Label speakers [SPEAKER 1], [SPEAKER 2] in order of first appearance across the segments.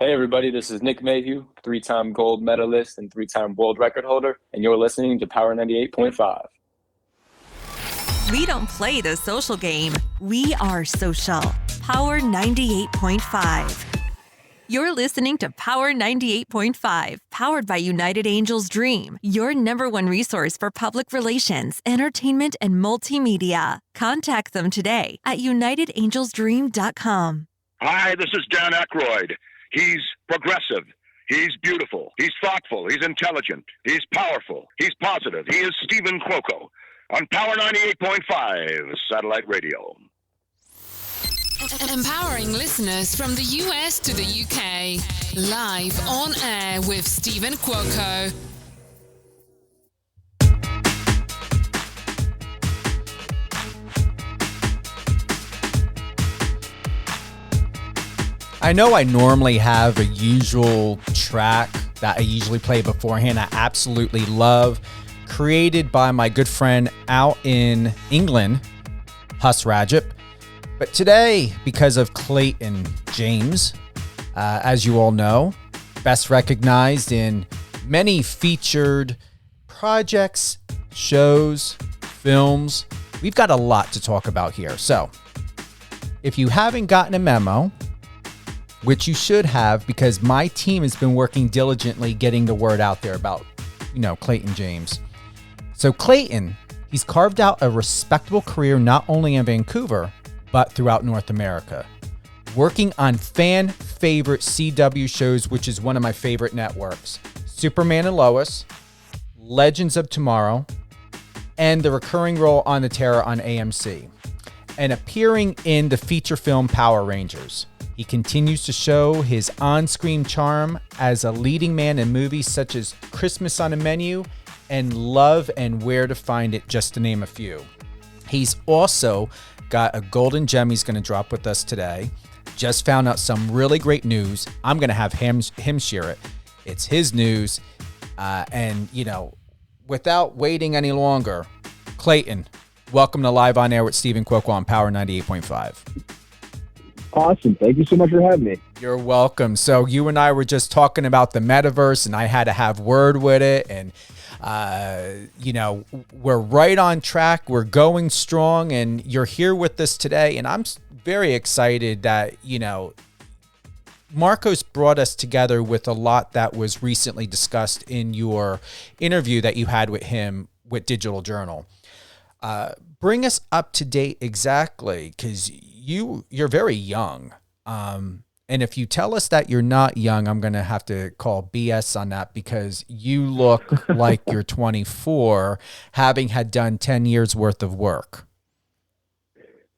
[SPEAKER 1] Hey everybody, this is Nick Mayhew, three-time gold medalist and three-time world record holder, and you're listening to Power 98.5.
[SPEAKER 2] We don't play the social game. We are social. Power 98.5. You're listening to Power 98.5, powered by United Angels Dream, your number one resource for public relations, entertainment, and multimedia. Contact them today at unitedangelsdream.com.
[SPEAKER 3] Hi, this is Dan Aykroyd. He's progressive. He's beautiful. He's thoughtful. He's intelligent. He's powerful. He's positive. He is Stephen Cuoco on Power 98.5 Satellite Radio.
[SPEAKER 4] Empowering listeners from the US to the UK. Live on air with Stephen Cuoco.
[SPEAKER 5] I know I normally have a usual track that I usually play beforehand. I absolutely love, created by my good friend out in England, Huss Rajab. But today, because of Clayton James, as you all know, best recognized in many featured projects, shows, films, we've got a lot to talk about here. So if you haven't gotten a memo, which you should have, because my team has been working diligently getting the word out there about, Clayton James. So Clayton, he's carved out a respectable career not only in Vancouver, but throughout North America, working on fan favorite CW shows, which is one of my favorite networks, Superman and Lois, Legends of Tomorrow, and the recurring role on The Terror on AMC, and appearing in the feature film Power Rangers. He continues to show his on-screen charm as a leading man in movies such as Christmas on a Menu and Love and Where to Find It, just to name a few. He's also got a golden gem he's going to drop with us today. Just found out some really great news. I'm going to have him share it. It's his news. Without waiting any longer, Clayton, welcome to Live on Air with Stephen Cuoco on Power 98.5.
[SPEAKER 6] Awesome. Thank you so much for having me.
[SPEAKER 5] You're welcome. So you and I were just talking about the metaverse, and I had to have word with it. And, we're right on track. We're going strong, and you're here with us today. And I'm very excited that, Marcos brought us together with a lot that was recently discussed in your interview that you had with him with Digital Journal. Bring us up to date exactly, because you're very young. And if you tell us that you're not young, I'm going to have to call BS on that, because you look like you're 24, having had done 10 years worth of work.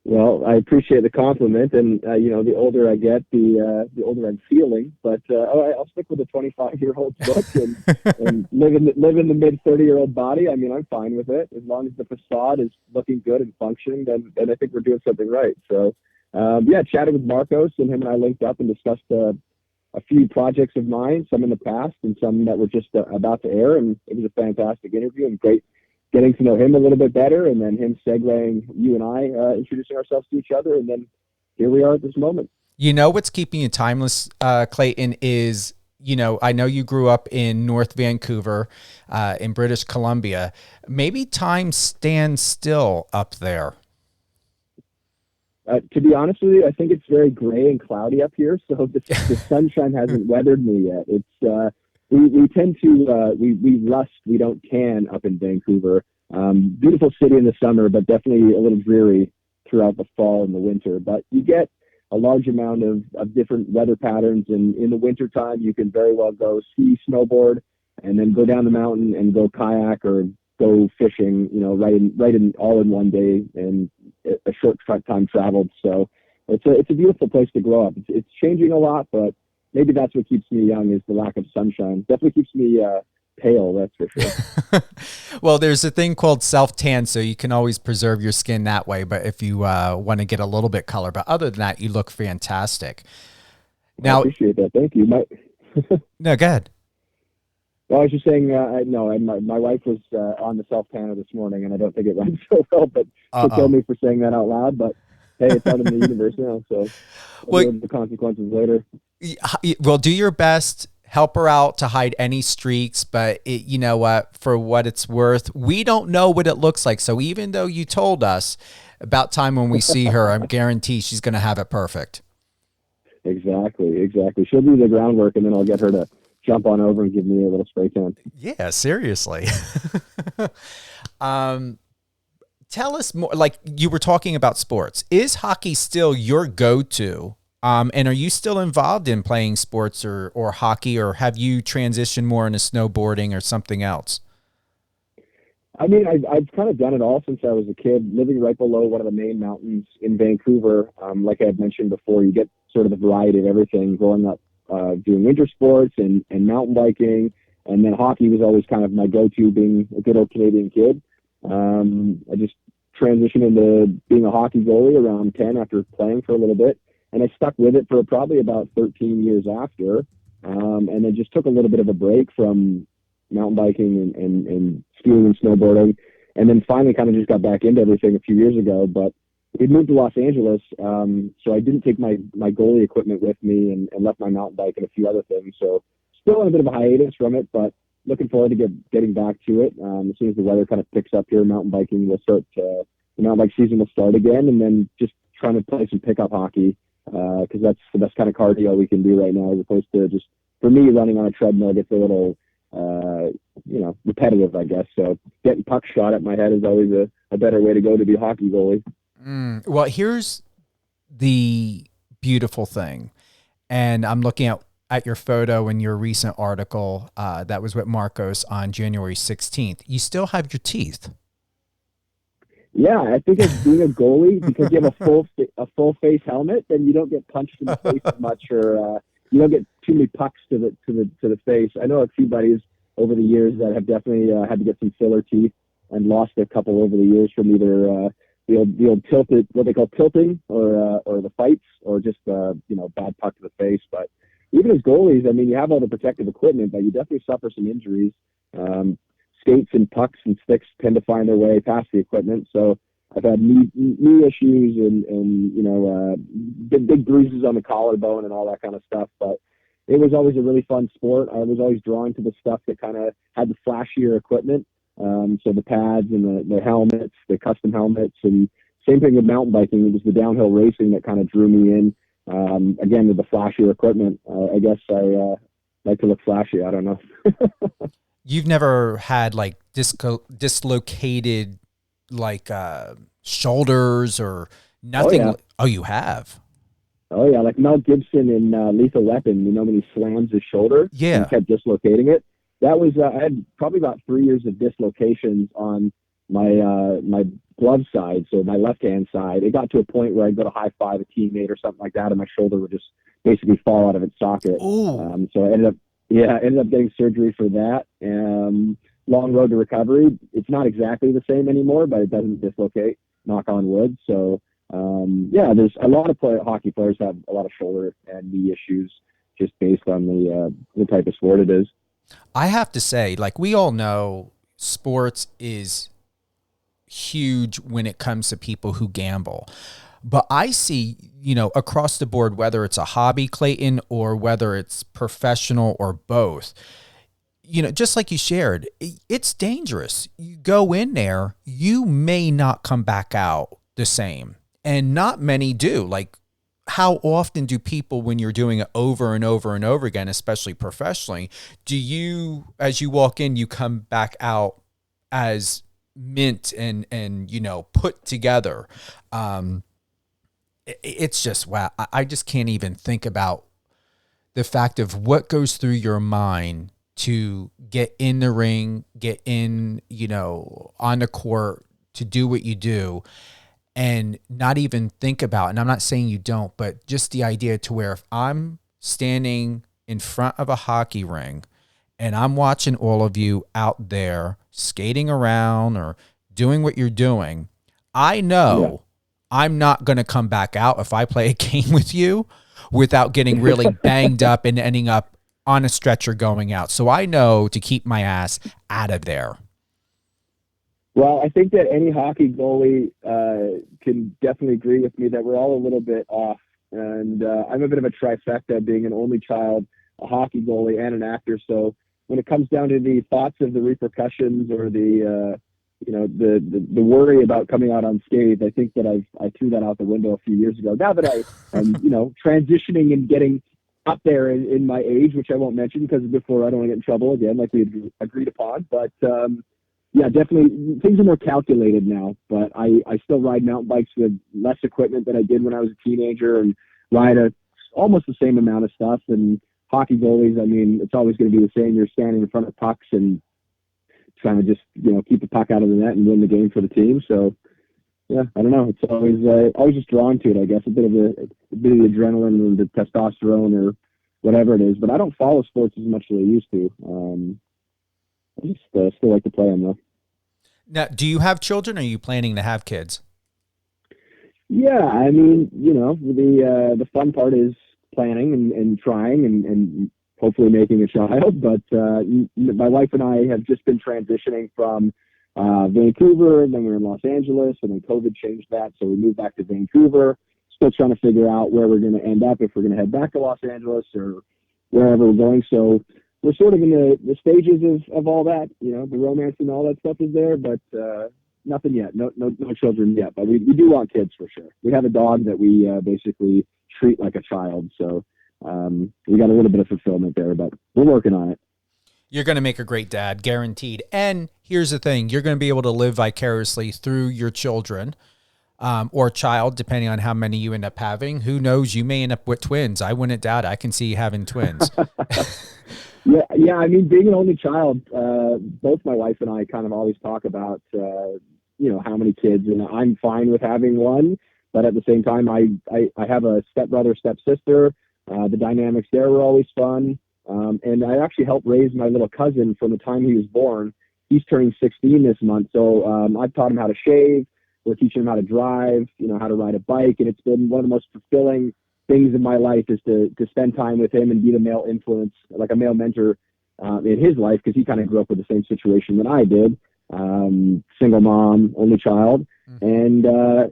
[SPEAKER 6] Well, I appreciate the compliment, and the older I get, the older I'm feeling. But I'll stick with the 25-year-old look and live in the mid 30-year-old body. I mean, I'm fine with it as long as the facade is looking good and functioning. Then I think we're doing something right. So, chatted with Marcos, and him and I linked up and discussed a few projects of mine, some in the past and some that were just about to air. And it was a fantastic interview and great getting to know him a little bit better, and then him segueing you and I introducing ourselves to each other, and then here we are at this moment.
[SPEAKER 5] What's keeping you timeless, Clayton, is, I know you grew up in North Vancouver, in British Columbia. Maybe time stands still up there.
[SPEAKER 6] To be honest with you, I think it's very gray and cloudy up here, so the sunshine hasn't weathered me yet. It's we tend to we rust, we don't tan up in Vancouver. Beautiful city in the summer, but definitely a little dreary throughout the fall and the winter. But you get a large amount of different weather patterns, and in the wintertime you can very well go ski, snowboard, and then go down the mountain and go kayak or go fishing, right in all in one day and a short time traveled. So it's a beautiful place to grow up. It's changing a lot, but maybe that's what keeps me young, is the lack of sunshine. Definitely keeps me pale, that's for sure.
[SPEAKER 5] Well, there's a thing called self-tan, so you can always preserve your skin that way. But if you want to get a little bit color, but other than that, you look fantastic. Now,
[SPEAKER 6] I appreciate that. Thank you.
[SPEAKER 5] No, go ahead.
[SPEAKER 6] Well, I was just saying, my wife was on the self-tanner this morning, and I don't think it went so well, but she killed me for saying that out loud. But hey, it's out in the universe now, so we'll deal with the consequences later.
[SPEAKER 5] Well, do your best. Help her out to hide any streaks, but you know what? For what it's worth, we don't know what it looks like. So even though you told us, about time when we see her, I'm guaranteed she's going to have it perfect.
[SPEAKER 6] Exactly. She'll do the groundwork, and then I'll get her to jump on over and give me a little spray tan.
[SPEAKER 5] Yeah, seriously. Tell us more. Like you were talking about sports. Is hockey still your go-to? And are you still involved in playing sports or hockey, or have you transitioned more into snowboarding or something else?
[SPEAKER 6] I mean, I've kind of done it all since I was a kid, living right below one of the main mountains in Vancouver. Like I had mentioned before, you get sort of the variety of everything growing up, doing winter sports and mountain biking. And then hockey was always kind of my go-to, being a good old Canadian kid. I just transitioned into being a hockey goalie around 10 after playing for a little bit. And I stuck with it for probably about 13 years after. And then just took a little bit of a break from mountain biking and skiing and snowboarding. And then finally kind of just got back into everything a few years ago. But we moved to Los Angeles. So I didn't take my goalie equipment with me and left my mountain bike and a few other things. So still on a bit of a hiatus from it, but looking forward to getting back to it. As soon as the weather kind of picks up here, mountain biking will start, the mountain bike season will start again. And then just trying to play some pickup hockey. Because that's the best kind of cardio we can do right now, as opposed to just, for me, running on a treadmill gets a little, repetitive, I guess. So getting puck shot at my head is always a better way to go to be a hockey goalie.
[SPEAKER 5] Well, here's the beautiful thing. And I'm looking at your photo in your recent article that was with Marcos on January 16th. You still have your teeth.
[SPEAKER 6] Yeah, I think as being a goalie, because you have a full face helmet, then you don't get punched in the face as much, or you don't get too many pucks to the face. I know a few buddies over the years that have definitely had to get some filler teeth and lost a couple over the years from either the old tilted, what they call tilting, or the fights, or just bad puck to the face. But even as goalies, I mean, you have all the protective equipment, but you definitely suffer some injuries. Skates and pucks and sticks tend to find their way past the equipment. So I've had knee issues and big bruises on the collarbone and all that kind of stuff. But it was always a really fun sport. I was always drawn to the stuff that kind of had the flashier equipment. So the pads and the helmets, the custom helmets, and same thing with mountain biking. It was the downhill racing that kind of drew me in. Again, with the flashier equipment. I guess I like to look flashy. I don't know.
[SPEAKER 5] You've never had like dislocated like shoulders or nothing?
[SPEAKER 6] Oh, yeah.
[SPEAKER 5] Oh, you have?
[SPEAKER 6] Oh yeah, like Mel Gibson in Lethal Weapon. When he slams his shoulder,
[SPEAKER 5] Yeah.
[SPEAKER 6] and kept dislocating it. That was I had probably about 3 years of dislocations on my glove side, so my left hand side. It got to a point where I'd go to high five a teammate or something like that, and my shoulder would just basically fall out of its socket.
[SPEAKER 5] Ooh.
[SPEAKER 6] So I ended up getting surgery for that. Long road to recovery. It's not exactly the same anymore, but it doesn't dislocate, knock on wood. So, there's a lot of hockey players have a lot of shoulder and knee issues just based on the type of sport it is.
[SPEAKER 5] I have to say, like we all know, sports is huge when it comes to people who gamble. But I see, across the board, whether it's a hobby, Clayton, or whether it's professional or both, just like you shared, it's dangerous. You go in there, you may not come back out the same. And not many do. Like, how often do people, when you're doing it over and over and over again, especially professionally, do you, as you walk in, you come back out as mint and put together? It's just, wow. I just can't even think about the fact of what goes through your mind to get in the ring, get in, on the court, to do what you do, and not even think about, and I'm not saying you don't, but just the idea to where if I'm standing in front of a hockey ring and I'm watching all of you out there skating around or doing what you're doing, I know I'm not going to come back out if I play a game with you without getting really banged up and ending up on a stretcher going out. So I know to keep my ass out of there.
[SPEAKER 6] Well, I think that any hockey goalie can definitely agree with me that we're all a little bit off and I'm a bit of a trifecta, being an only child, a hockey goalie, and an actor. So when it comes down to the thoughts of the repercussions or the worry about coming out unscathed, I think that I threw that out the window a few years ago. Now that I am, transitioning and getting up there in my age, which I won't mention because before I don't want to get in trouble again, like we had agreed upon. But yeah, definitely things are more calculated now. But I still ride mountain bikes with less equipment than I did when I was a teenager, and ride almost the same amount of stuff. And hockey goalies, I mean, it's always going to be the same. You're standing in front of pucks and trying to just keep the puck out of the net and win the game for the team. So yeah, I don't know. It's always just drawn to it, I guess. A bit of the adrenaline and the testosterone or whatever it is. But I don't follow sports as much as I used to. I just still like to play them though.
[SPEAKER 5] Now, do you have children? Or are you planning to have kids?
[SPEAKER 6] Yeah, I mean, the fun part is planning and trying and hopefully making a child. But my wife and I have just been transitioning from Vancouver, and then we were in Los Angeles, and then COVID changed that, so we moved back to Vancouver. Still trying to figure out where we're going to end up, if we're going to head back to Los Angeles or wherever we're going. So we're sort of in the stages of all that. The romance and all that stuff is there, but nothing yet. No children yet. But we do want kids for sure. We have a dog that we basically treat like a child. So we got a little bit of fulfillment there, but we're working on it.
[SPEAKER 5] You're going to make a great dad, guaranteed. And here's the thing. You're going to be able to live vicariously through your children or child, depending on how many you end up having. Who knows? You may end up with twins. I wouldn't doubt it. I can see you having twins.
[SPEAKER 6] Yeah. I mean, being an only child, both my wife and I kind of always talk about, how many kids, and I'm fine with having one. But at the same time, I have a stepbrother, stepsister. The dynamics there were always fun. And I actually helped raise my little cousin from the time he was born. He's turning 16 this month. So I've taught him how to shave. We're teaching him how to drive, how to ride a bike. And it's been one of the most fulfilling things in my life is to spend time with him and be the male influence, like a male mentor in his life, because he kind of grew up with the same situation that I did. Single mom, only child. Mm-hmm. And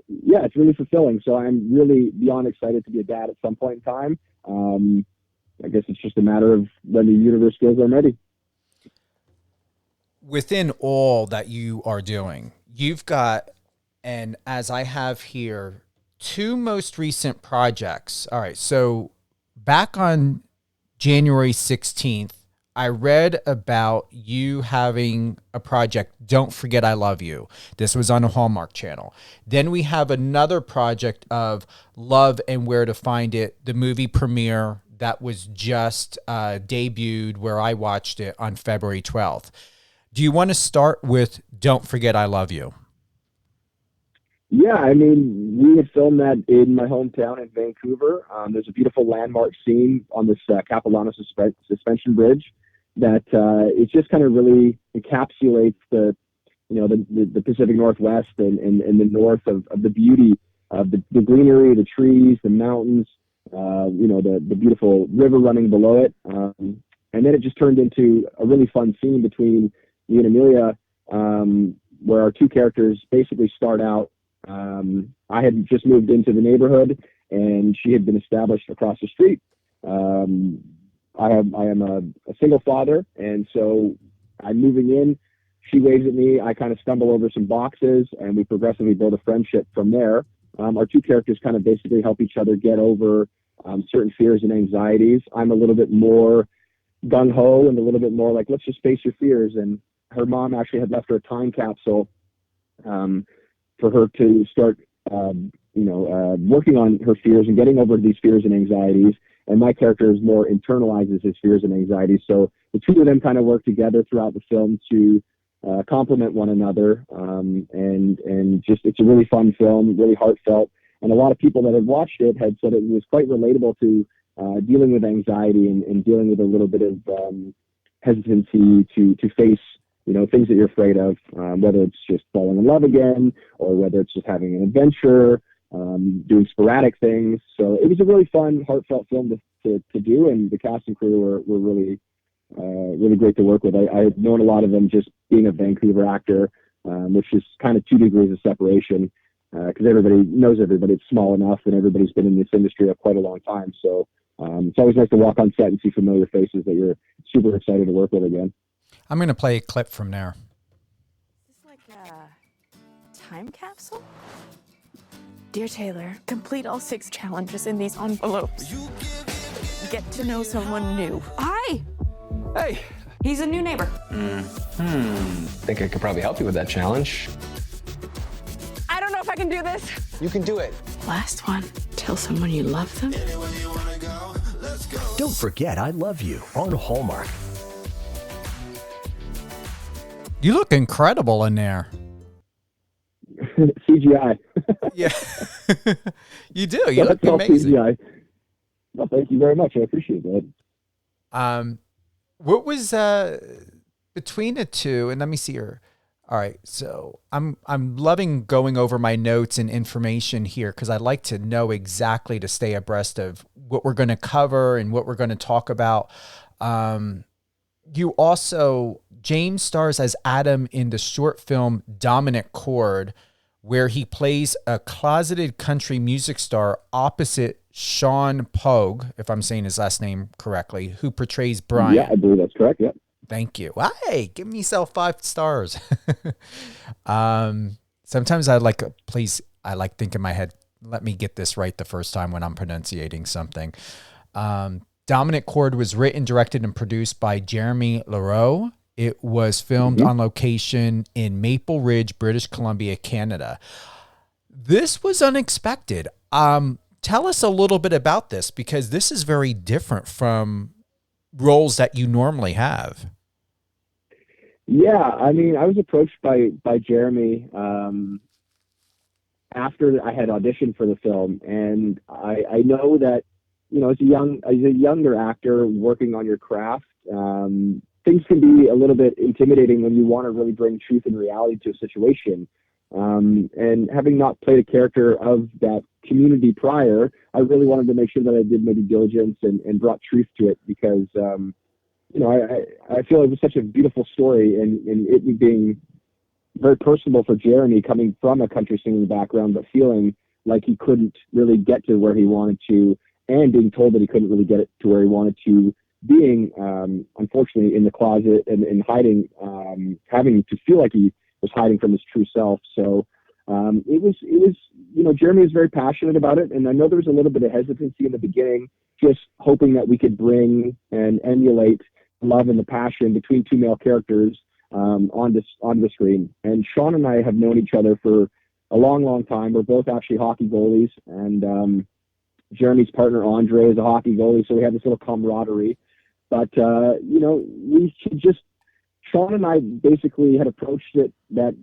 [SPEAKER 6] yeah, it's really fulfilling. So I'm really beyond excited to be a dad at some point in time. I guess it's just a matter of when the universe feels I'm ready.
[SPEAKER 5] Within all that you are doing, you've got, and as I have here, two most recent projects. All right. So back on January 16th, I read about you having a project, Don't Forget I Love You. This was on a Hallmark channel. Then we have another project of Love and Where to Find It, the movie premiere that was just debuted, where I watched it on February 12th. Do you want to start with Don't Forget I Love You?
[SPEAKER 6] Yeah, I mean, we had filmed that in my hometown in Vancouver. There's a beautiful landmark scene on this Capilano suspension bridge that it just kind of really encapsulates the Pacific Northwest and the north of the beauty of the greenery, the trees, the mountains, the beautiful river running below it. And then it just turned into a really fun scene between me and Amelia, where our two characters basically start out. I had just moved into the neighborhood and she had been established across the street. I am a single father, and so I'm moving in. She waves at me. I kind of stumble over some boxes, and we progressively build a friendship from there. Our two characters kind of basically help each other get over certain fears and anxieties. I'm a little bit more gung-ho and a little bit more like, let's just face your fears. And her mom actually had left her a time capsule for her to start, working on her fears and getting over these fears and anxieties. And my character is more internalizes his fears and anxieties. So the two of them kind of work together throughout the film to complement one another. And just, it's a really fun film, really heartfelt. And a lot of people that have watched it had said it was quite relatable to dealing with anxiety and dealing with a little bit of hesitancy to face, things that you're afraid of, whether it's just falling in love again or whether it's just having an adventure, doing sporadic things. So it was a really fun, heartfelt film to do, and the cast and crew were really, really great to work with. I had known a lot of them just being a Vancouver actor, which is kind of 2 degrees of separation. because everybody knows everybody. It's small enough, and everybody's been in this industry quite a long time. So it's always nice to walk on set and see familiar faces that you're super excited to work with again.
[SPEAKER 5] I'm going to play a clip from there.
[SPEAKER 7] Is this like a time capsule? Dear Taylor, complete all 6 challenges in these envelopes. Get to know someone new. Hi!
[SPEAKER 8] Hey.
[SPEAKER 7] He's a new neighbor.
[SPEAKER 8] Think I could probably help you with that challenge.
[SPEAKER 7] I don't know if I can do this.
[SPEAKER 8] You can do it.
[SPEAKER 7] Last one. Tell someone you love them.
[SPEAKER 9] Don't forget I Love You on Hallmark.
[SPEAKER 5] You look incredible in there.
[SPEAKER 6] CGI.
[SPEAKER 5] Yeah. You do. You look
[SPEAKER 6] That's all
[SPEAKER 5] amazing.
[SPEAKER 6] CGI. Well, thank you very much. I appreciate that.
[SPEAKER 5] What was between the two? And let me see here. All right, so I'm loving going over my notes and information here because I like to know exactly to stay abreast of what we're going to cover and what we're going to talk about. You also, James stars as Adam in the short film Dominant Chord, where he plays a closeted country music star opposite Sean Pogue, if I'm saying his last name correctly, who portrays Brian.
[SPEAKER 6] Yeah, I believe that's correct. Yep.
[SPEAKER 5] Thank you. Hey, give myself 5 stars. Sometimes I like think in my head, let me get this right the first time when I'm pronunciating something. Dominant Chord was written, directed, and produced by Jeremy Leroux. It was filmed on location in Maple Ridge, British Columbia, Canada. This was unexpected. Tell us a little bit about this because this is very different from roles that you normally have.
[SPEAKER 6] Yeah, I mean, I was approached by Jeremy after I had auditioned for the film, and I know that, you know, as a younger actor working on your craft, things can be a little bit intimidating when you want to really bring truth and reality to a situation. And having not played a character of that community prior, I really wanted to make sure that I did my due diligence and brought truth to it because, you know, I feel it was such a beautiful story and it being very personable for Jeremy coming from a country singing background, but feeling like he couldn't really get to where he wanted to and being told that he couldn't really get it to where he wanted to, being, unfortunately, in the closet and hiding, having to feel like he was hiding from his true self. So it was, you know, Jeremy was very passionate about it. And I know there was a little bit of hesitancy in the beginning, just hoping that we could bring and emulate love and the passion between 2 male characters on the screen. And Sean and I have known each other for a long, long time. We're both actually hockey goalies, and Jeremy's partner Andre is a hockey goalie, so we have this little camaraderie. But you know, Sean and I basically had approached it that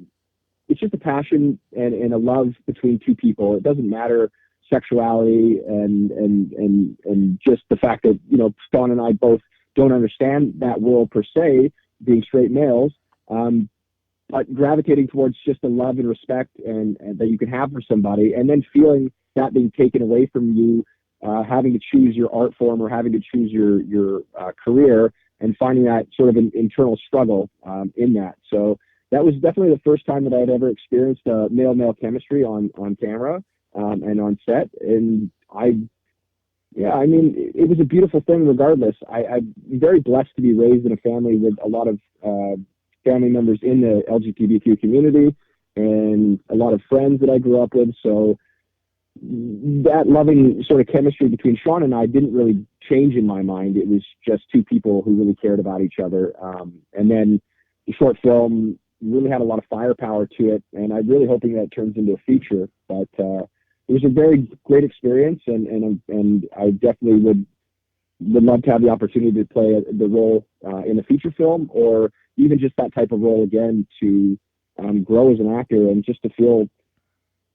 [SPEAKER 6] it's just a passion and a love between 2 people. It doesn't matter sexuality and just the fact that, you know, Sean and I both don't understand that world per se, being straight males, but gravitating towards just the love and respect and that you can have for somebody, and then feeling that being taken away from you, having to choose your art form or having to choose your career, and finding that sort of an internal struggle in that. So that was definitely the first time that I had ever experienced male-male chemistry on camera and on set. And I mean, it was a beautiful thing regardless. I'm very blessed to be raised in a family with a lot of family members in the LGBTQ community and a lot of friends that I grew up with. So that loving sort of chemistry between Sean and I didn't really change in my mind. It was just 2 people who really cared about each other. And then the short film really had a lot of firepower to it, and I'm really hoping that it turns into a feature. But it was a very great experience, and I definitely would love to have the opportunity to play the role in a feature film, or even just that type of role again, to grow as an actor and just to feel,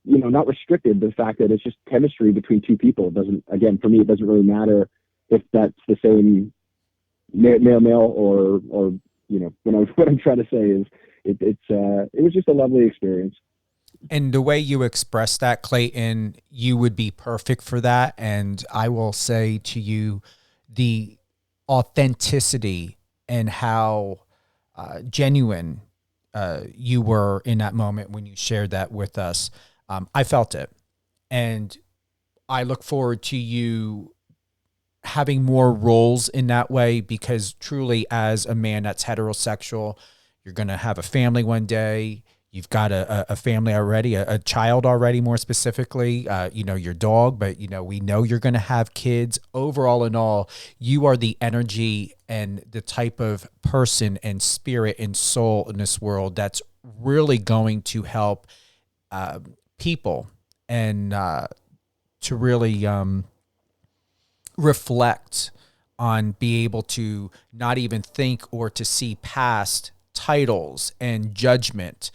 [SPEAKER 6] you know, not restricted to the fact that it's just chemistry between 2 people. It doesn't, again, for me, it doesn't really matter if that's the same male or, you know, what I'm trying to say is it was just a lovely experience.
[SPEAKER 5] And the way you express that, Clayton, you would be perfect for that. And I will say to you, the authenticity and how genuine you were in that moment when you shared that with us. I felt it. And I look forward to you having more roles in that way, because truly, as a man that's heterosexual, you're going to have a family one day. You've got a family already, a child already, more specifically, your dog, but, we know you're going to have kids. Overall in all, you are the energy and the type of person and spirit and soul in this world that's really going to help people and to really reflect on, be able to not even think or to see past titles and judgment,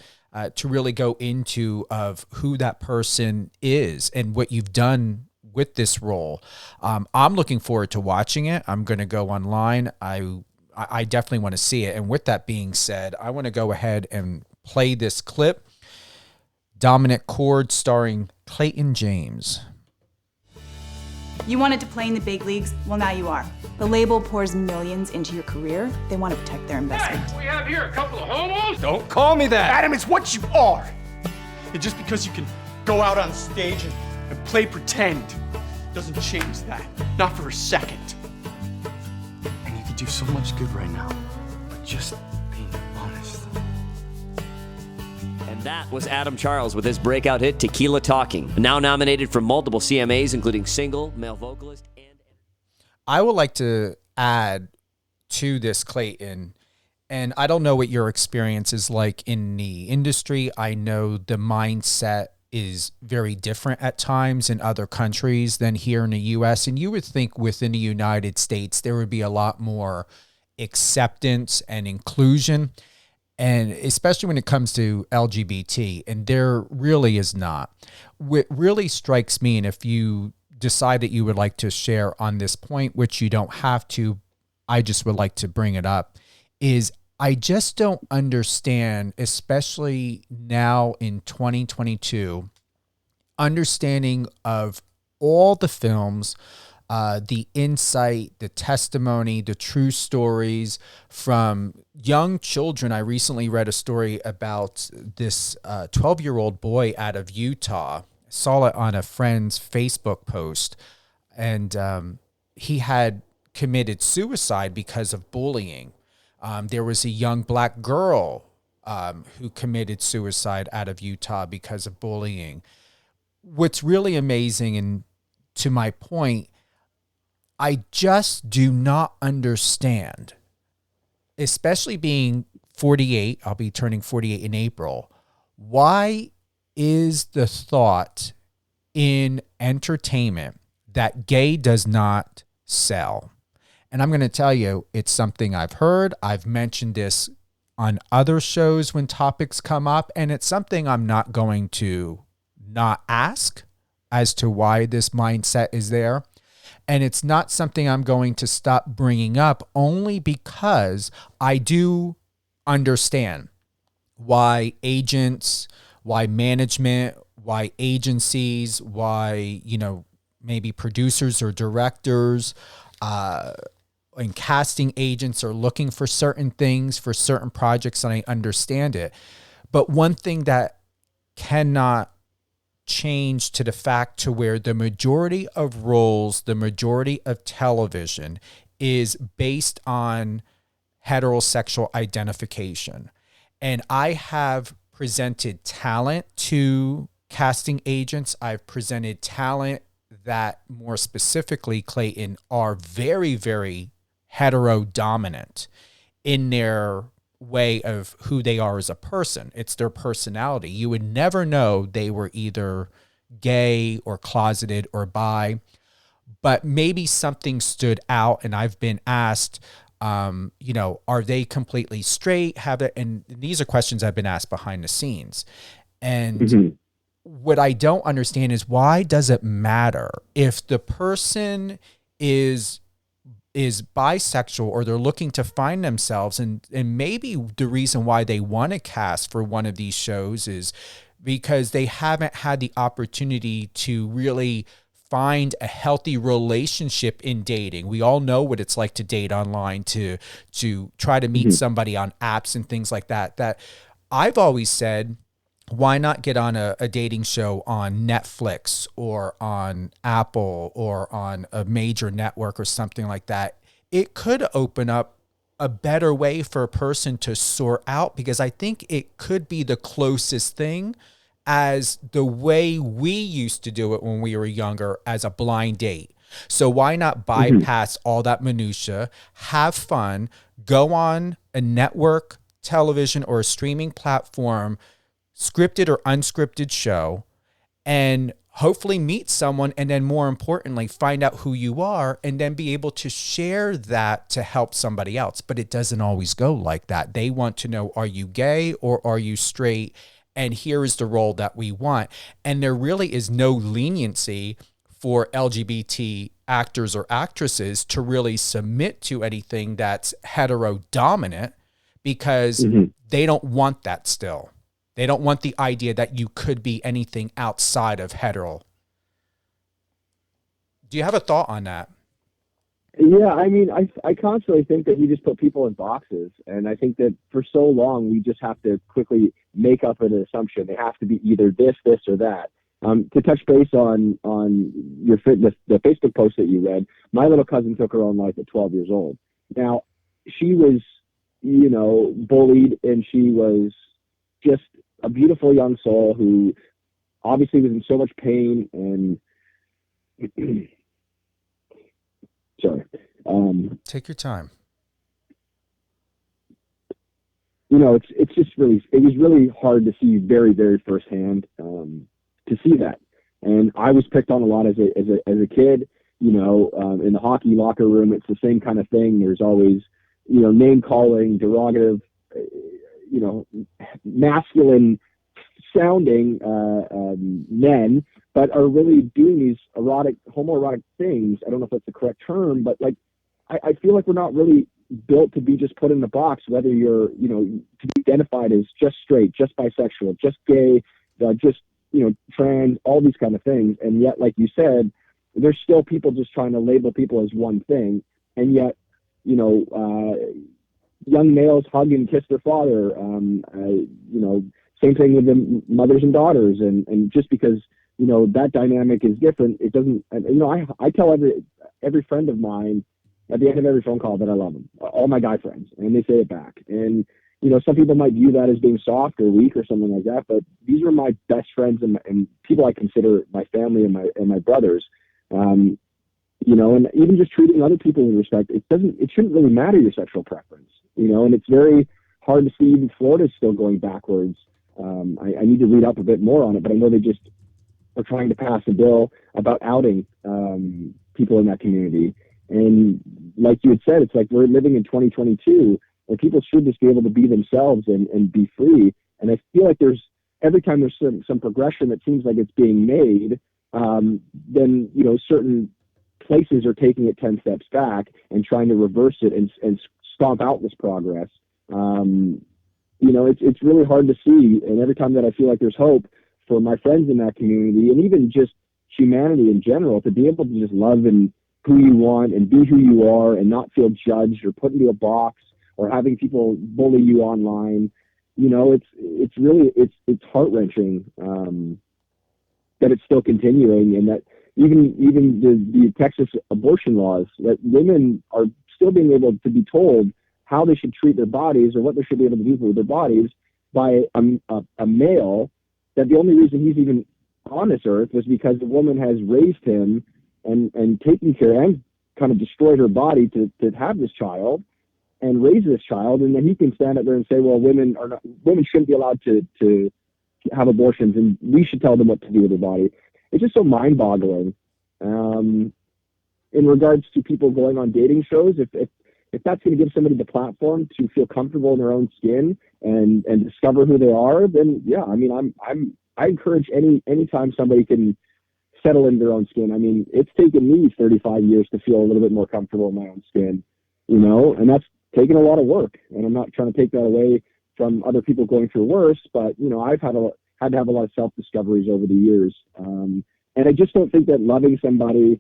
[SPEAKER 5] to really go into of who that person is and what you've done with this role. I'm looking forward to watching it. I'm going to go online. I definitely want to see it. And with that being said, I want to go ahead and play this clip. Dominant Chord starring Clayton James.
[SPEAKER 10] You wanted to play in the big leagues? Well, now you are. The label pours millions into your career. They want to protect their investment.
[SPEAKER 11] Hey, we have here a couple of homos?
[SPEAKER 8] Don't call me that.
[SPEAKER 11] Adam, it's what you are. And just because you can go out on stage and play pretend doesn't change that. Not for a second.
[SPEAKER 12] And you could do so much good right now. But just being honest.
[SPEAKER 13] And that was Adam Charles with his breakout hit, Tequila Talking. Now nominated for multiple CMAs, including single, male vocalist, and...
[SPEAKER 5] I would like to add to this, Clayton, and I don't know what your experience is like in the industry. I know the mindset is very different at times in other countries than here in the U.S., and you would think within the United States there would be a lot more acceptance and inclusion, and especially when it comes to LGBT, and there really is not. What really strikes me, and if you decide that you would like to share on this point, which you don't have to, I just would like to bring it up, is I just don't understand, especially now in 2022, understanding of all the films, the insight, the testimony, the true stories from young children. I recently read a story about this 12-year-old boy out of Utah. Saw it on a friend's Facebook post, and he had committed suicide because of bullying. There was a young black girl who committed suicide out of Utah because of bullying. What's really amazing, and to my point, I just do not understand, especially being 48, I'll be turning 48 in April, why is the thought in entertainment that gay does not sell? And I'm going to tell you, it's something I've heard. I've mentioned this on other shows when topics come up, and it's something I'm not going to not ask as to why this mindset is there. And it's not something I'm going to stop bringing up, only because I do understand why agents, why management, why agencies, why, maybe producers or directors and casting agents are looking for certain things for certain projects, and I understand it. But one thing that cannot change to the fact to where the majority of roles, the majority of television is based on heterosexual identification. And I have presented talent to casting agents. I've presented talent that, more specifically, Clayton, are very, very hetero-dominant in their way of who they are as a person. It's their personality. You would never know they were either gay or closeted or bi, but maybe something stood out, and I've been asked, are they completely straight? And these are questions I've been asked behind the scenes. And what I don't understand is, why does it matter if the person is bisexual or they're looking to find themselves, and maybe the reason why they want to cast for one of these shows is because they haven't had the opportunity to really find a healthy relationship in dating. We all know what it's like to date online, to try to meet somebody on apps and things like that. That I've always said, why not get on a dating show on Netflix or on Apple or on a major network or something like that? It could open up a better way for a person to sort out, because I think it could be the closest thing as the way we used to do it when we were younger, as a blind date. So why not bypass all that minutia, have fun, go on a network, television, or a streaming platform, scripted or unscripted show, and hopefully meet someone, and then more importantly, find out who you are, and then be able to share that to help somebody else. But it doesn't always go like that. They want to know, are you gay or are you straight? And here is the role that we want. And there really is no leniency for LGBT actors or actresses to really submit to anything that's hetero dominant, because they don't want that still. They don't want the idea that you could be anything outside of hetero. Do you have a thought on that?
[SPEAKER 6] Yeah, I mean, I constantly think that we just put people in boxes, and I think that for so long we just have to quickly make up an assumption. They have to be either this, or that. To touch base on your the Facebook post that you read, my little cousin took her own life at 12 years old. Now, she was, bullied, and she was just a beautiful young soul who obviously was in so much pain and sorry.
[SPEAKER 5] Take your time.
[SPEAKER 6] It's just really, it was really hard to see very, very firsthand, to see that. And I was picked on a lot as a kid, in the hockey locker room. It's the same kind of thing. There's always, name calling, derogative, masculine sounding men, but are really doing these homoerotic things. I don't know if that's the correct term, but I feel like we're not really built to be just put in the box, whether you're, to be identified as just straight, just bisexual, just gay, just, trans, all these kind of things. And yet, like you said, there's still people just trying to label people as one thing. And yet, young males hug and kiss their father, same thing with the mothers and daughters. And just because, that dynamic is different, it doesn't, I tell every friend of mine at the end of every phone call that I love them, all my guy friends, and they say it back. And, some people might view that as being soft or weak or something like that, but these are my best friends and people I consider my family and my brothers. And even just treating other people with respect, it shouldn't really matter your sexual preference, and it's very hard to see even Florida's still going backwards. I need to read up a bit more on it, but I know they just are trying to pass a bill about outing people in that community. And like you had said, it's like we're living in 2022, and people should just be able to be themselves and be free. And I feel like every time there's some progression that seems like it's being made, then, certain places are taking it 10 steps back and trying to reverse it and stomp out this progress. It's really hard to see. And every time that I feel like there's hope for my friends in that community, and even just humanity in general, to be able to just love and who you want and be who you are and not feel judged or put into a box or having people bully you online, it's really heart-wrenching that it's still continuing, and that even the Texas abortion laws, that women are still being able to be told how they should treat their bodies or what they should be able to do with their bodies by a male, that the only reason he's even on this earth was because the woman has raised him and taken care and kind of destroyed her body to have this child and raise this child. And then he can stand up there and say, well, women shouldn't be allowed to have abortions, and we should tell them what to do with their body. It's just so mind-boggling. In regards to people going on dating shows, if that's going to give somebody the platform to feel comfortable in their own skin and discover who they are, then yeah, I mean, I encourage anytime somebody can settle in their own skin. I mean, it's taken me 35 years to feel a little bit more comfortable in my own skin, and that's taken a lot of work. And I'm not trying to take that away from other people going through worse, but I've had to have a lot of self-discoveries over the years. And I just don't think that loving somebody,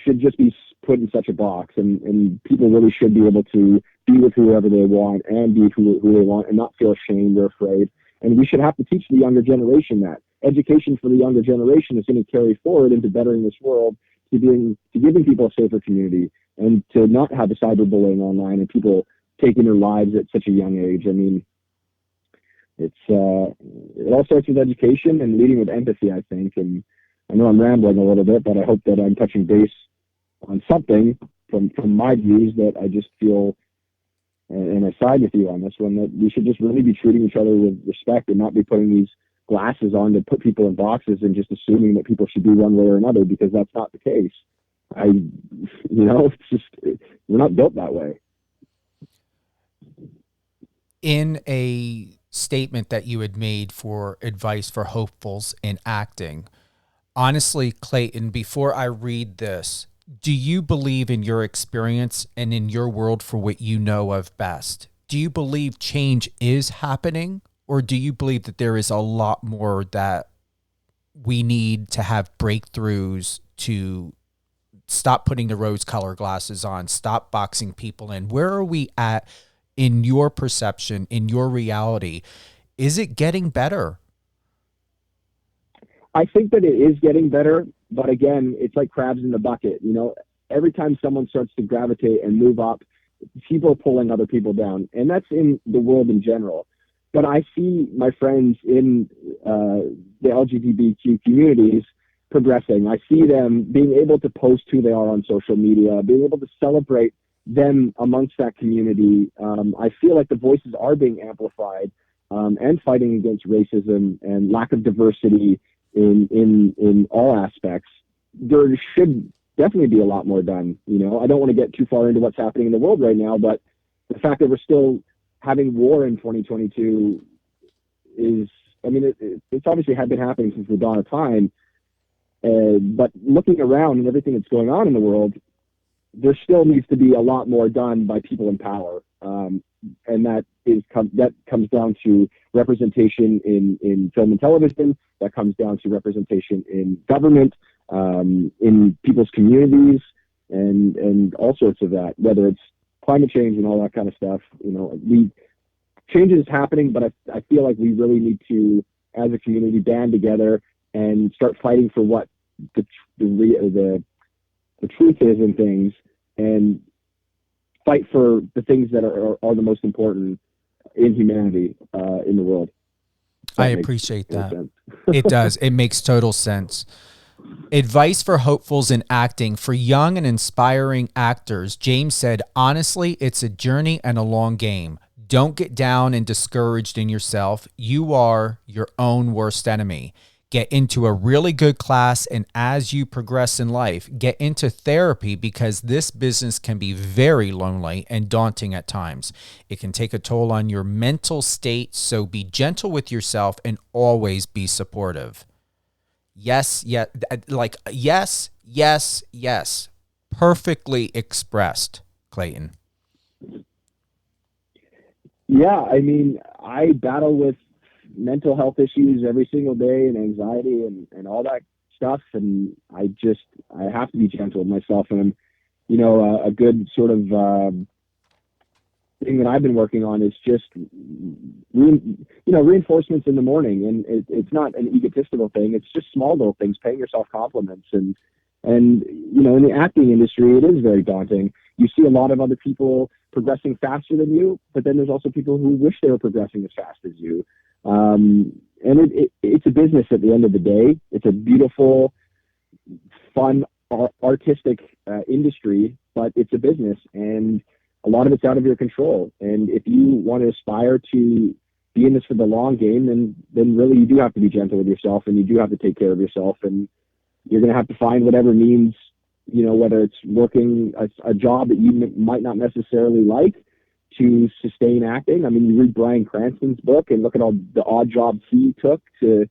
[SPEAKER 6] should just be put in such a box, and people really should be able to be with whoever they want and be who they want and not feel ashamed or afraid. And we should have to teach the younger generation that. Education for the younger generation is going to carry forward into bettering this world, to giving people a safer community, and to not have the cyberbullying online and people taking their lives at such a young age. I mean, it all starts with education and leading with empathy, I think. And I know I'm rambling a little bit, but I hope that I'm touching base on something from my views that I just feel, and I side with you on this one, that we should just really be treating each other with respect and not be putting these glasses on to put people in boxes and just assuming that people should be one way or another, because that's not the case. It's just, we're not built that way.
[SPEAKER 5] In a statement that you had made for advice for hopefuls in acting, honestly, Clayton, before I read this, do you believe in your experience and in your world for what you know of best? Do you believe change is happening, or do you believe that there is a lot more that we need to have breakthroughs to stop putting the rose-colored glasses on, stop boxing people in? Where are we at in your perception, in your reality? Is it getting better?
[SPEAKER 6] I think that it is getting better, but again, it's like crabs in the bucket. Every time someone starts to gravitate and move up, people are pulling other people down, and that's in the world in general. But I see my friends in the LGBTQ communities progressing. I see them being able to post who they are on social media, being able to celebrate them amongst that community. I feel like the voices are being amplified, and fighting against racism and lack of diversity in all aspects. There should definitely be a lot more done. I don't want to get too far into what's happening in the world right now, but the fact that we're still having war in 2022 is, it's obviously had been happening since the dawn of time. But looking around and everything that's going on in the world, there still needs to be a lot more done by people in power. And that comes down to representation in film and television. That comes down to representation in government, in people's communities, and all sorts of that, whether it's climate change and all that kind of stuff. Change is happening, but I feel like we really need to, as a community, band together and start fighting for what the truth is in things, and fight for the things that are the most important in humanity, in the world.
[SPEAKER 5] I appreciate that. It does. It makes total sense. Advice for hopefuls in acting. For young and inspiring actors, James said, honestly, it's a journey and a long game. Don't get down and discouraged in yourself. You are your own worst enemy. Get into a really good class, and as you progress in life, get into therapy, because this business can be very lonely and daunting at times. It can take a toll on your mental state, so be gentle with yourself and always be supportive. Yes, yes. Perfectly expressed, Clayton.
[SPEAKER 6] Yeah, I battle with mental health issues every single day, and anxiety and all that stuff, and I have to be gentle with myself. And a good sort of thing that I've been working on is just reinforcements in the morning. And it's not an egotistical thing, it's just small little things, paying yourself compliments. And in the acting industry, it is very daunting. You see a lot of other people progressing faster than you, but then there's also people who wish they were progressing as fast as you. And it's a business at the end of the day. It's a beautiful, fun, artistic industry, but it's a business, and a lot of it's out of your control. And if you want to aspire to be in this for the long game, then really you do have to be gentle with yourself, and you do have to take care of yourself, and you're going to have to find whatever means, whether it's working a job that you might not necessarily like to sustain acting. You read Bryan Cranston's book and look at all the odd jobs he took to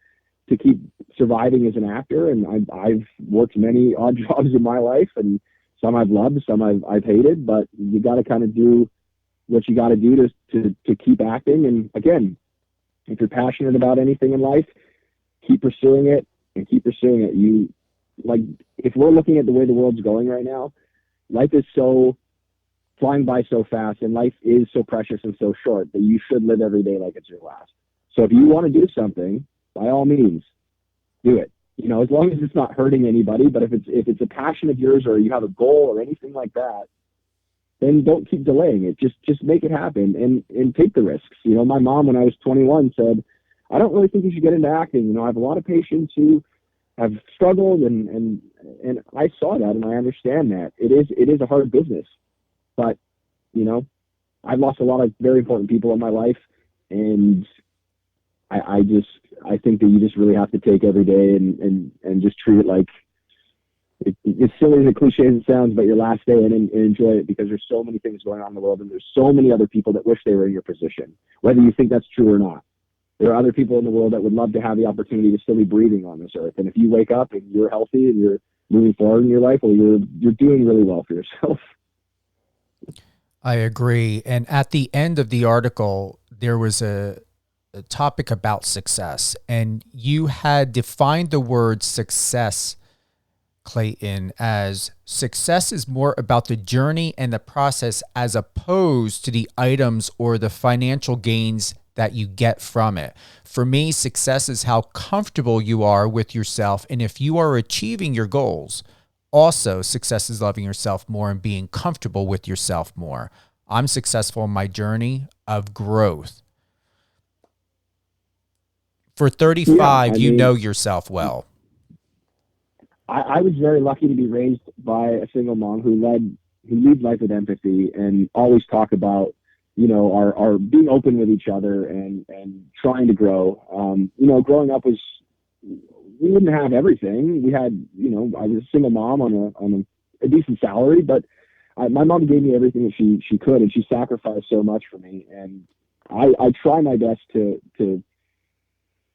[SPEAKER 6] keep surviving as an actor. And I've worked many odd jobs in my life, and some I've loved, some I've hated, but you got to kind of do what you got to do to keep acting. And again, if you're passionate about anything in life, keep pursuing it and keep pursuing it. If we're looking at the way the world's going right now, life is so flying by so fast, and life is so precious and so short that you should live every day like it's your last. So if you want to do something, by all means, do it. You know, as long as it's not hurting anybody. But if it's a passion of yours, or you have a goal or anything like that, then don't keep delaying it. Just make it happen and take the risks. You know, my mom, when I was 21, said, I don't really think you should get into acting. You know, I have a lot of patients who have struggled, and I saw that, and I understand that. It is a hard business. But, you know, I've lost a lot of very important people in my life, and I think that you just really have to take every day and just treat it like, it's silly as a cliche as it sounds, but your last day, and enjoy it, because there's so many things going on in the world, and there's so many other people that wish they were in your position, whether you think that's true or not. There are other people in the world that would love to have the opportunity to still be breathing on this earth. And if you wake up and you're healthy and you're moving forward in your life, well, you're doing really well for yourself.
[SPEAKER 5] I agree. And at the end of the article, there was a topic about success, and you had defined the word success, Clayton, as success is more about the journey and the process as opposed to the items or the financial gains that you get from it. For me, success is how comfortable you are with yourself. And if you are achieving your goals, also success is loving yourself more and being comfortable with yourself more. I'm successful in my journey of growth. For 35, you know yourself well.
[SPEAKER 6] I was very lucky to be raised by a single mom who lead life with empathy and always talk about, you know, our being open with each other and trying to grow. You know, growing up we wouldn't have everything. We had, you know, I was a single mom on a decent salary, but my mom gave me everything that she could, and she sacrificed so much for me. And I try my best to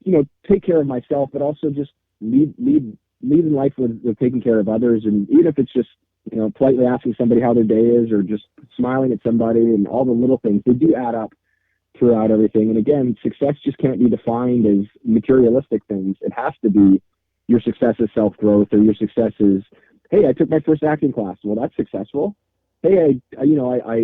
[SPEAKER 6] you know, take care of myself, but also just lead in life with taking care of others. And even if it's just, you know, politely asking somebody how their day is, or just smiling at somebody, and all the little things, they do add up throughout everything. And again, success just can't be defined as materialistic things. It has to be your success is self-growth, or your success is, hey, I took my first acting class. Well, that's successful. Hey, I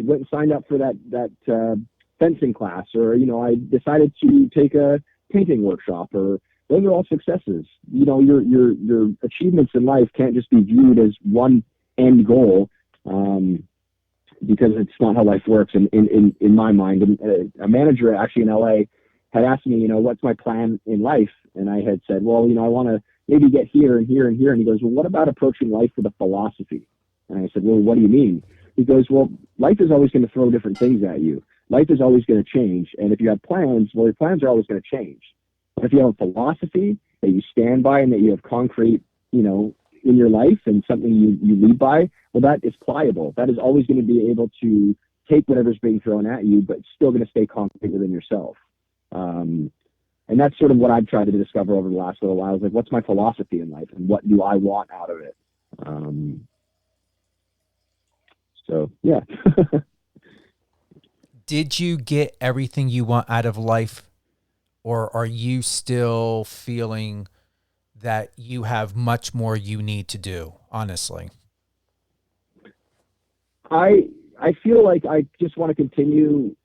[SPEAKER 6] went and signed up for that fencing class, or, you know, I decided to take a painting workshop, or those are all successes. You know, your achievements in life can't just be viewed as one end goal, because it's not how life works in my mind. And a manager actually in LA had asked me, you know, what's my plan in life? And I had said, well, you know, I want to maybe get here and here and here. And he goes, well, what about approaching life with a philosophy? And I said, well, what do you mean? He goes, well, life is always going to throw different things at you. Life is always going to change. And if you have plans, well, your plans are always going to change. But if you have a philosophy that you stand by and that you have concrete, you know, in your life, and something you lead by, well, that is pliable. That is always going to be able to take whatever's being thrown at you, but still going to stay concrete within yourself. And that's sort of what I've tried to discover over the last little while. I was like, what's my philosophy in life, and what do I want out of it? So, yeah.
[SPEAKER 5] Did you get everything you want out of life, or are you still feeling that you have much more you need to do, honestly?
[SPEAKER 6] I feel like I just want to continue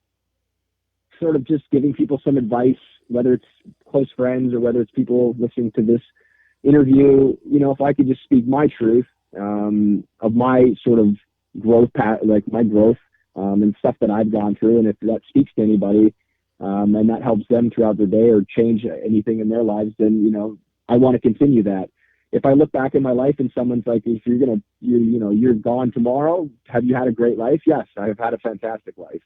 [SPEAKER 6] sort of just giving people some advice, whether it's close friends or whether it's people listening to this interview. You know, if I could just speak my truth of my sort of growth path, like my growth and stuff that I've gone through, and if that speaks to anybody and that helps them throughout their day or change anything in their lives, then, you know, I want to continue that. If I look back in my life and someone's like, if you're gone tomorrow, have you had a great life? Yes, I have had a fantastic life.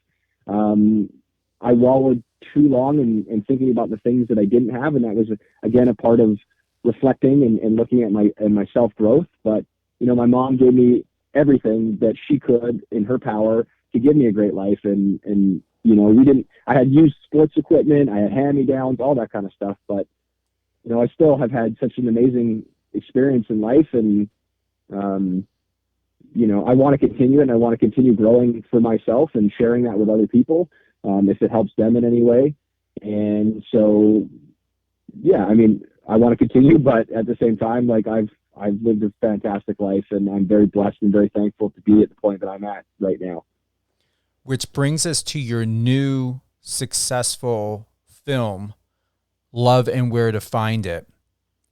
[SPEAKER 6] I wallowed too long in thinking about the things that I didn't have. And that was, again, a part of reflecting and looking at my self-growth. But, you know, my mom gave me everything that she could in her power to give me a great life. And you know, I had used sports equipment, I had hand-me-downs, all that kind of stuff. But, you know, I still have had such an amazing experience in life. And, you know, I want to continue, and I want to continue growing for myself and sharing that with other people, if it helps them in any way. And so, yeah, I mean, I want to continue, but at the same time, like I've lived a fantastic life, and I'm very blessed and very thankful to be at the point that I'm at right now.
[SPEAKER 5] Which brings us to your new successful film, love and where to find it.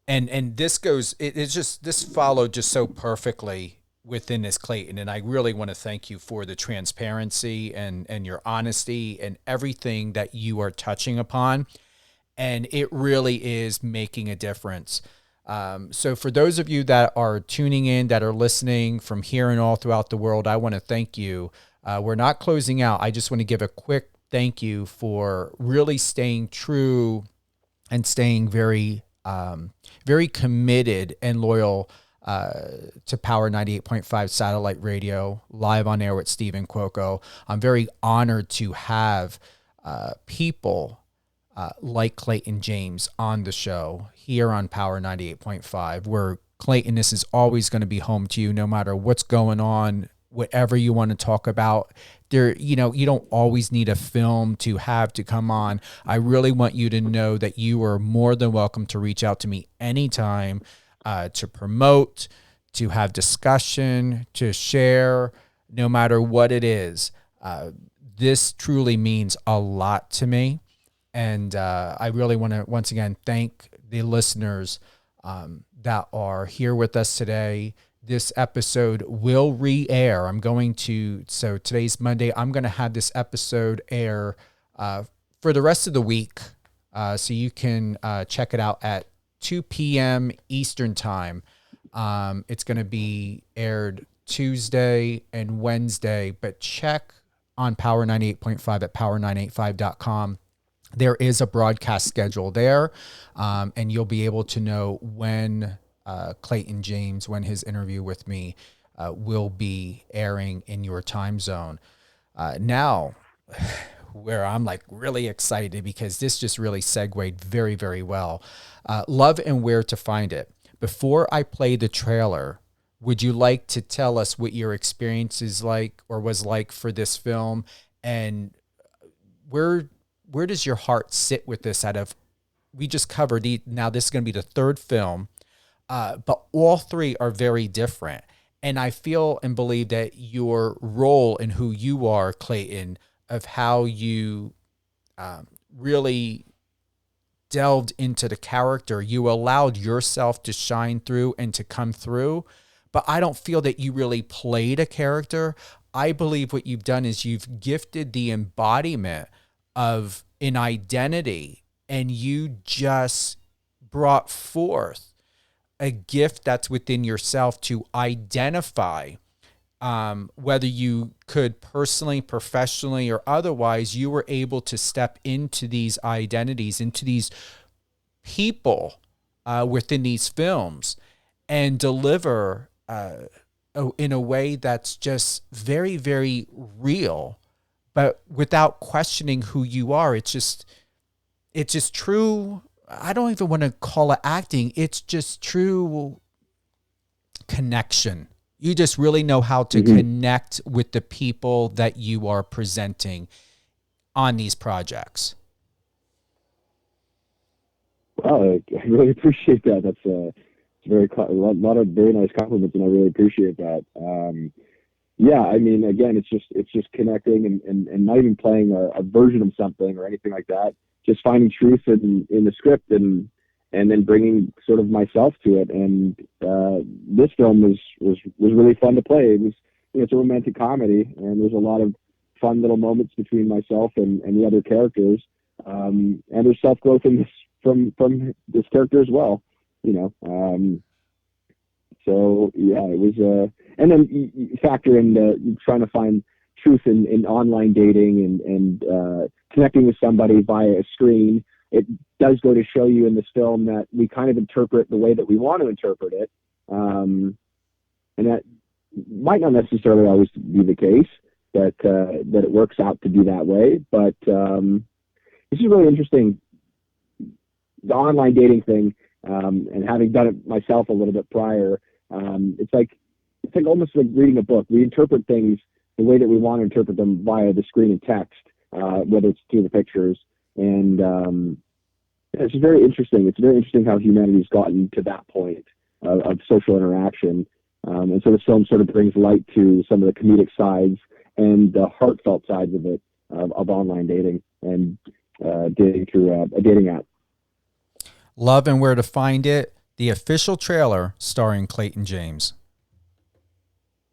[SPEAKER 5] And this goes, it's just, this followed just so perfectly within this, Clayton. And I really want to thank you for the transparency and your honesty and everything that you are touching upon. And it really is making a difference. So for those of you that are tuning in, that are listening from here and all throughout the world, I want to thank you. We're not closing out. I just want to give a quick thank you for really staying true and staying very, very committed and loyal to Power 98.5 satellite radio, live on air with Stephen Cuoco. I'm very honored to have people like Clayton James on the show here on Power 98.5, where Clayton, this is always going to be home to you, no matter what's going on, whatever you want to talk about. There, you know, you don't always need a film to have to come on. I really want you to know that you are more than welcome to reach out to me anytime to promote, to have discussion, to share, no matter what it is. This truly means a lot to me. And I really want to, once again, thank the listeners that are here with us today. This episode will re-air. So today's Monday. I'm going to have this episode air for the rest of the week. So you can check it out at 2 p.m. Eastern time. It's going to be aired Tuesday and Wednesday, but check on Power 98.5 at power985.com. There is a broadcast schedule there, and you'll be able to know when Clayton James, when his interview with me will be airing in your time zone. Now, where I'm like really excited, because this just really segued very, very well. Love and where to find it. Before I play the trailer, would you like to tell us what your experience is like or was like for this film, and where does your heart sit with this? We just covered now this is going to be the third film, but all three are very different. And I feel and believe that your role and who you are, Clayton, of how you really delved into the character, you allowed yourself to shine through and to come through. But I don't feel that you really played a character. I believe what you've done is you've gifted the embodiment of an identity, and you just brought forth a gift that's within yourself to identify, whether you could personally, professionally, or otherwise. You were able to step into these identities, into these people within these films, and deliver in a way that's just very, very real, but without questioning who you are. It's just true. I don't even want to call it acting. It's just true connection. You just really know how to connect with the people that you are presenting on these projects.
[SPEAKER 6] Wow, I really appreciate that. That's a lot of very nice compliments, and I really appreciate that. Yeah, I mean, again, it's just connecting and not even playing a version of something or anything like that. Just finding truth in the script and then bringing sort of myself to it. And this film was really fun to play. It's a romantic comedy, and there's a lot of fun little moments between myself and the other characters. And there's self-growth in this from this character as well, you know. So yeah, it was and then you factor in trying to find truth in online dating and connecting with somebody via a screen. It does go to show you in this film that we kind of interpret the way that we want to interpret it. And that might not necessarily always be the case, that it works out to be that way. But this is really interesting. The online dating thing, and having done it myself a little bit prior, it's like almost like reading a book. We interpret things the way that we want to interpret them via the screen and text, whether it's through the pictures. And it's very interesting. It's very interesting how humanity's gotten to that point of social interaction. And so the film sort of brings light to some of the comedic sides and the heartfelt sides of it, of online dating and dating through a dating app.
[SPEAKER 5] Love and Where to Find It, the official trailer starring Clayton James.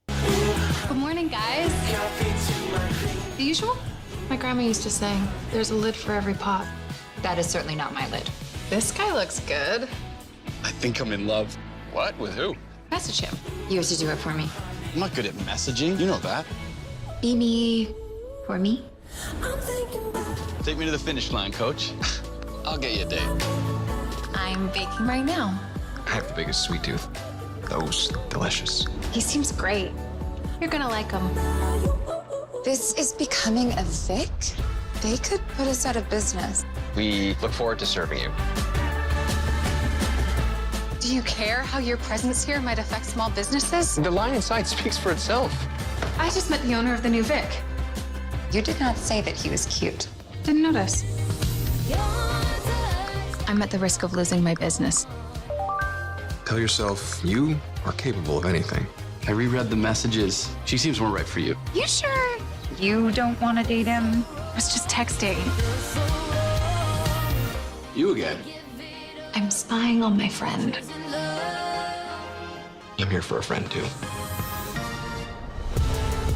[SPEAKER 14] Good morning, guys. The usual? My grandma used to say, there's a lid for every pot. That is certainly not my lid. This guy looks good.
[SPEAKER 12] I think I'm in love. What? With who?
[SPEAKER 14] Message him. You have to do it for me.
[SPEAKER 12] I'm not good at messaging. You know that.
[SPEAKER 14] Be me for me.
[SPEAKER 12] Take me to the finish line, coach. I'll get you a date.
[SPEAKER 14] I'm baking right now.
[SPEAKER 15] I have the biggest sweet tooth. Those delicious.
[SPEAKER 14] He seems great. You're gonna like him.
[SPEAKER 16] This is becoming a Vic? They could put us out of business.
[SPEAKER 15] We look forward to serving you.
[SPEAKER 14] Do you care how your presence here might affect small businesses?
[SPEAKER 15] The line inside speaks for itself.
[SPEAKER 14] I just met the owner of the new Vic.
[SPEAKER 16] You did not say that he was cute.
[SPEAKER 14] Didn't notice. I'm at the risk of losing my business.
[SPEAKER 15] Tell yourself you are capable of anything.
[SPEAKER 12] I reread the messages. She seems more right for you.
[SPEAKER 16] You sure you don't want to date him?
[SPEAKER 14] I was just texting.
[SPEAKER 12] You again.
[SPEAKER 14] I'm spying on my friend.
[SPEAKER 15] I'm here for a friend too.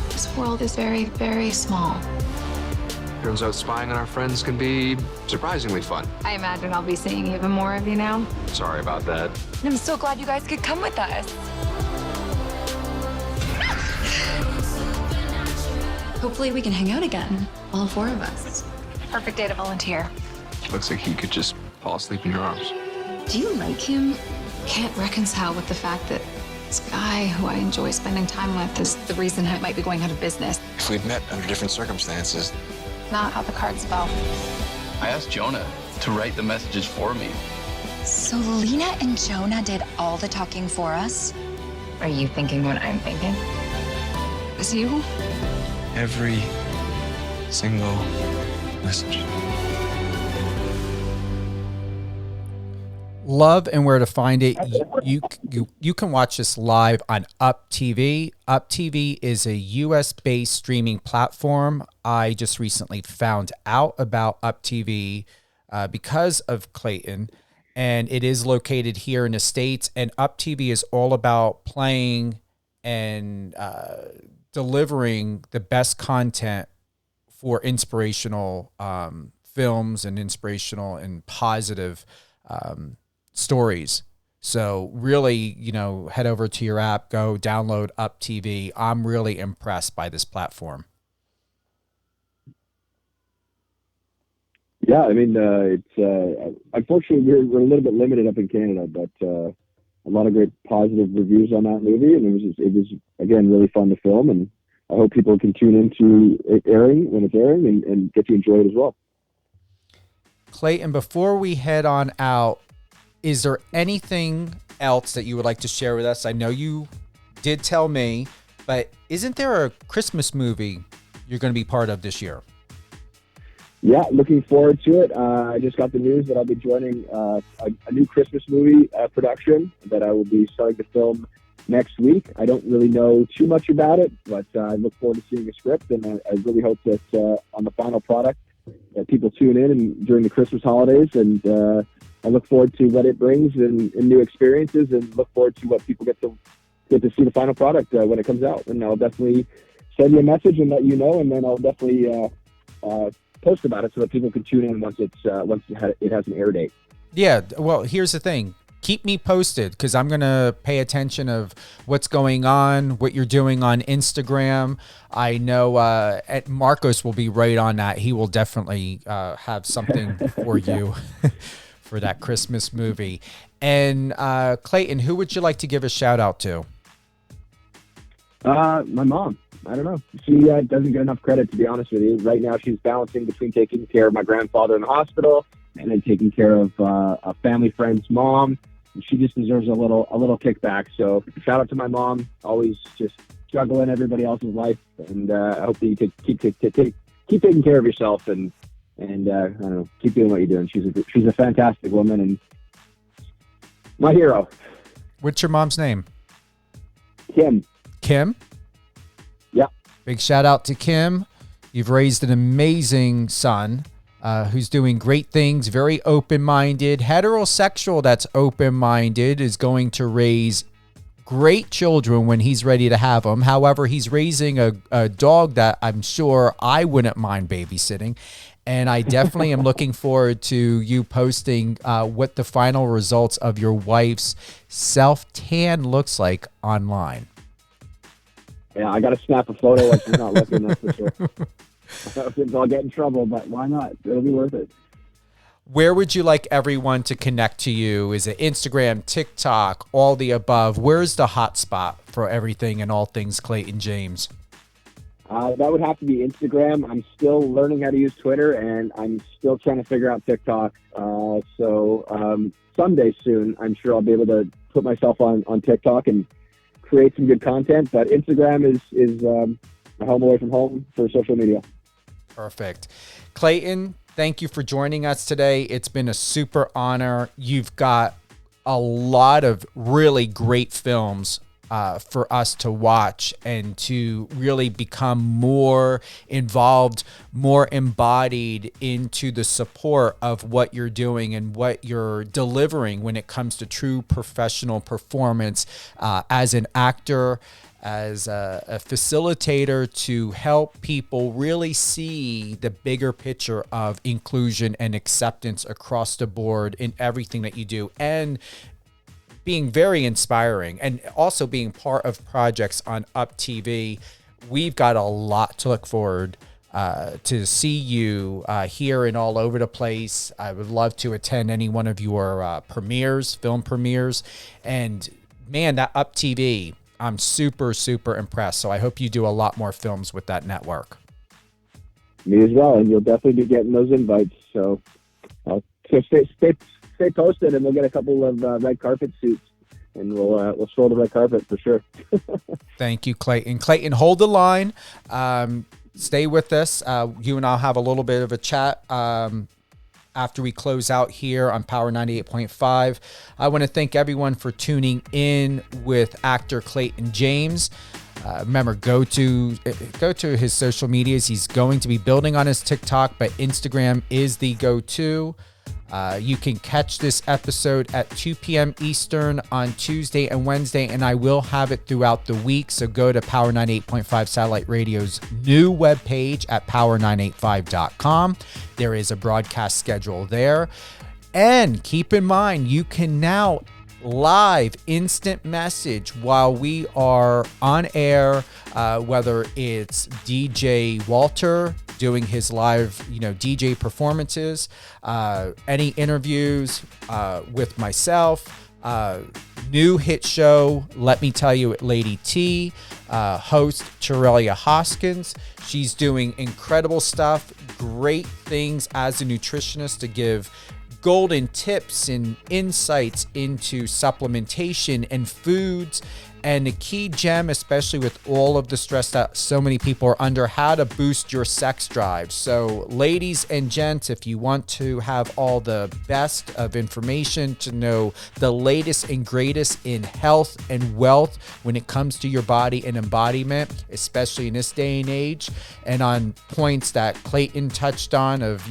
[SPEAKER 14] This world is very, very small.
[SPEAKER 15] Turns out spying on our friends can be surprisingly fun.
[SPEAKER 14] I imagine I'll be seeing even more of you now.
[SPEAKER 15] Sorry about that.
[SPEAKER 16] I'm so glad you guys could come with us.
[SPEAKER 14] Hopefully we can hang out again, all four of us. Perfect day to volunteer.
[SPEAKER 15] Looks like he could just fall asleep in your arms.
[SPEAKER 14] Do you like him? Can't reconcile with the fact that this guy who I enjoy spending time with is the reason I might be going out of business.
[SPEAKER 15] If we'd met under different circumstances.
[SPEAKER 14] Not how the cards fell.
[SPEAKER 12] I asked Jonah to write the messages for me.
[SPEAKER 16] So Lena and Jonah did all the talking for us?
[SPEAKER 14] Are you thinking what I'm thinking? Is you?
[SPEAKER 15] Every single message.
[SPEAKER 5] Love and Where to Find It. You can watch this live on Up TV. Up TV is a US-based streaming platform. I just recently found out about Up TV because of Clayton, and it is located here in the States. And Up TV is all about playing and delivering the best content for inspirational films and inspirational and positive stories. So really, head over to your app, go download Up TV. I'm really impressed by this platform.
[SPEAKER 6] Yeah, I mean, it's unfortunately we're a little bit limited up in Canada, but a lot of great positive reviews on that movie, and it was again really fun to film, and I hope people can tune into it when it's airing and get to enjoy it as well.
[SPEAKER 5] Clayton, before we head on out, is there anything else that you would like to share with us? I know you did tell me, but isn't there a Christmas movie you're going to be part of this year?
[SPEAKER 6] Yeah, looking forward to it. I just got the news that I'll be joining a new Christmas movie production that I will be starting to film next week. I don't really know too much about it, but I look forward to seeing a script, and I really hope that on the final product that people tune in and during the Christmas holidays, and I look forward to what it brings and new experiences, and look forward to what people get to see the final product when it comes out. And I'll definitely send you a message and let you know, and then I'll definitely post about it so that people can tune in once it has an air date.
[SPEAKER 5] Yeah, well, here's the thing. Keep me posted, because I'm going to pay attention of what's going on, what you're doing on Instagram. I know Marcos will be right on that. He will definitely have something for you for that Christmas movie. And Clayton, who would you like to give a shout out to?
[SPEAKER 6] My mom. I don't know. She doesn't get enough credit, to be honest with you. Right now, she's balancing between taking care of my grandfather in the hospital and then taking care of a family friend's mom. And she just deserves a little kickback. So shout out to my mom, always just juggling everybody else's life. And I hope that you keep taking care of yourself and I don't know, keep doing what you're doing. She's a fantastic woman and my hero.
[SPEAKER 5] What's your mom's name?
[SPEAKER 6] Kim.
[SPEAKER 5] Kim?
[SPEAKER 6] Yeah.
[SPEAKER 5] Big shout out to Kim. You've raised an amazing son. who's doing great things, very open-minded, heterosexual that's open-minded, is going to raise great children when he's ready to have them. However, he's raising a dog that I'm sure I wouldn't mind babysitting. And I definitely am looking forward to you posting what the final results of your wife's self-tan looks like online.
[SPEAKER 6] Yeah, I got to snap a photo when she's not looking, that's for sure. I'll get in trouble, but why not? It'll be worth it.
[SPEAKER 5] Where would you like everyone to connect to you? Is it Instagram, TikTok, all the above? Where's the hot spot for everything and all things Clayton James?
[SPEAKER 6] That would have to be Instagram. I'm still learning how to use Twitter, and I'm still trying to figure out TikTok. So someday soon, I'm sure I'll be able to put myself on TikTok and create some good content. But Instagram is my home away from home for social media.
[SPEAKER 5] Perfect. Clayton, thank you for joining us today. It's been a super honor. You've got a lot of really great films for us to watch and to really become more involved, more embodied into the support of what you're doing and what you're delivering when it comes to true professional performance as an actor, as a facilitator, to help people really see the bigger picture of inclusion and acceptance across the board in everything that you do, and being very inspiring, and also being part of projects on Up TV. We've got a lot to look forward to see you here and all over the place. I would love to attend any one of your premieres, film premieres, and man, that Up TV, I'm super, super impressed. So I hope you do a lot more films with that network.
[SPEAKER 6] Me as well, and you'll definitely be getting those invites. So I'll stay posted, and we'll get a couple of red carpet suits, and we'll stroll the red carpet for sure.
[SPEAKER 5] Thank you, Clayton. Clayton, hold the line. Stay with us. You and I'll have a little bit of a chat after we close out here on Power 98.5. I want to thank everyone for tuning in with actor Clayton James. Remember, go to his social medias. He's going to be building on his TikTok, but Instagram is the go-to. You can catch this episode at 2 p.m. Eastern on Tuesday and Wednesday, and I will have it throughout the week. So go to Power 98.5 Satellite Radio's new webpage at power985.com. There is a broadcast schedule there. And keep in mind, you can now live instant message while we are on air, whether it's DJ Walter doing his live, DJ performances, any interviews with myself, new hit show, Let Me Tell You, at Lady T, host Chirelia Hoskins. She's doing incredible stuff, great things as a nutritionist to give golden tips and insights into supplementation and foods. And the key gem, especially with all of the stress that so many people are under, how to boost your sex drive. So ladies and gents, if you want to have all the best of information, to know the latest and greatest in health and wealth when it comes to your body and embodiment, especially in this day and age, and on points that Clayton touched on of,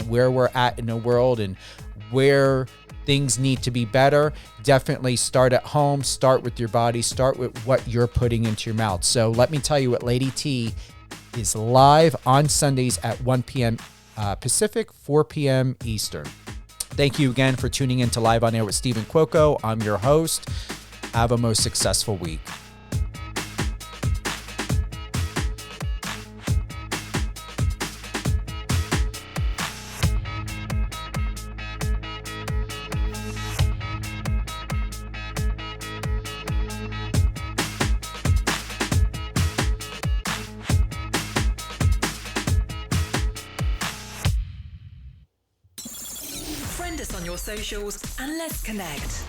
[SPEAKER 5] where we're at in the world and where things need to be better, definitely start at home, start with your body, start with what you're putting into your mouth. So let me tell you what, Lady T is live on Sundays at 1 p.m. Pacific, 4 p.m. Eastern. Thank you again for tuning in to Live on Air with Stephen Cuoco. I'm your host. Have a most successful week.
[SPEAKER 2] Friend us on your socials and let's connect.